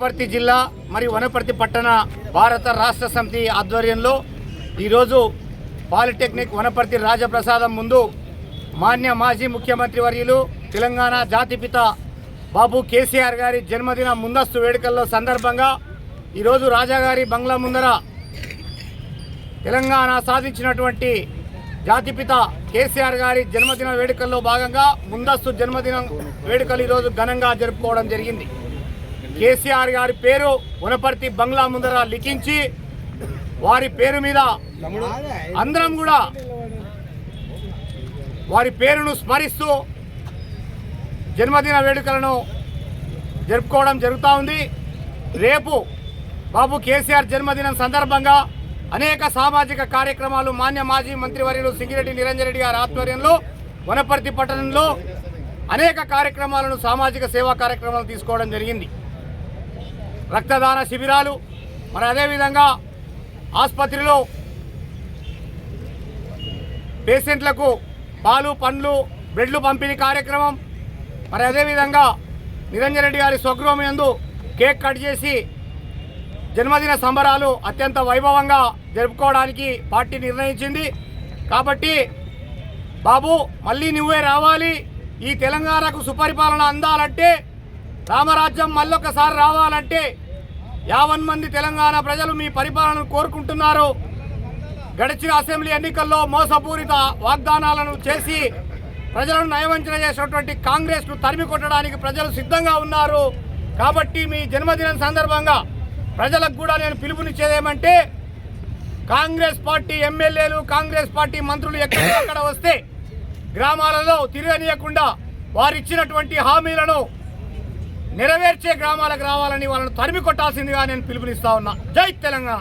వనపర్తి జిల్లా మరియు వనపర్తి పట్టణ భారత రాష్ట్ర సమితి ఆధ్వర్యంలో ఈరోజు పాలిటెక్నిక్ వనపర్తి రాజప్రసాదం ముందు మాన్య మాజీ ముఖ్యమంత్రి వర్యులు తెలంగాణ జాతిపిత బాబు కేసీఆర్ గారి జన్మదిన ముందస్తు వేడుకల్లో సందర్భంగా ఈరోజు రాజాగారి బంగ్లా ముందర తెలంగాణ సాధించినటువంటి జాతిపిత కేసీఆర్ గారి జన్మదిన వేడుకల్లో భాగంగా ముందస్తు జన్మదిన వేడుకలు ఈరోజు ఘనంగా జరుపుకోవడం జరిగింది. కేసీఆర్ గారి పేరు వనపర్తి బంగ్లా ముందర లిఖించి వారి పేరు మీద అందరం కూడా వారి పేరును స్మరిస్తూ జన్మదిన వేడుకలను జరుపుకోవడం జరుగుతూ ఉంది. రేపు బాబు కేసీఆర్ జన్మదినం సందర్భంగా అనేక సామాజిక కార్యక్రమాలు మాన్య మాజీ మంత్రివర్యులు సింగిరెడ్డి నిరంజన్ రెడ్డి గారి ఆధ్వర్యంలో వనపర్తి పట్టణంలో అనేక కార్యక్రమాలను సామాజిక సేవా కార్యక్రమాలు తీసుకోవడం జరిగింది. రక్తదాన శిబిరాలు, మరి అదేవిధంగా ఆసుపత్రిలో పేషెంట్లకు పాలు పండ్లు బ్రెడ్లు పంపిణీ కార్యక్రమం, మరి అదేవిధంగా నిరంజన్ రెడ్డి గారి స్వగృహం యందు కేక్ కట్ చేసి జన్మదిన సంబరాలు అత్యంత వైభవంగా జరుపుకోవడానికి పార్టీ నిర్ణయించింది. కాబట్టి బాబు మళ్ళీ నువ్వే రావాలి, ఈ తెలంగాణకు సుపరిపాలన అందాలంటే, రామరాజ్యం మళ్ళొకసారి రావాలంటే 50 మంది తెలంగాణ ప్రజలు మీ పరిపాలనను కోరుకుంటున్నారు. గడిచిన అసెంబ్లీ ఎన్నికల్లో మోసపూరిత వాగ్దానాలను చేసి ప్రజలను నయవంచన చేసినటువంటి కాంగ్రెస్ను తరిమి కొట్టడానికి ప్రజలు సిద్ధంగా ఉన్నారు. కాబట్టి మీ జన్మదినం సందర్భంగా ప్రజలకు కూడా నేను పిలుపునిచ్చేదేమంటే, కాంగ్రెస్ పార్టీ ఎమ్మెల్యేలు కాంగ్రెస్ పార్టీ మంత్రులు ఎక్కడ వస్తే గ్రామాలలో తిరగనీయకుండా వారిచ్చినటువంటి హామీలను నెరవేర్చే గ్రామాలకు రావాలని వాళ్ళను తరిమి కొట్టాల్సిందిగా నేను పిలుపునిస్తా ఉన్నా. జై తెలంగాణ.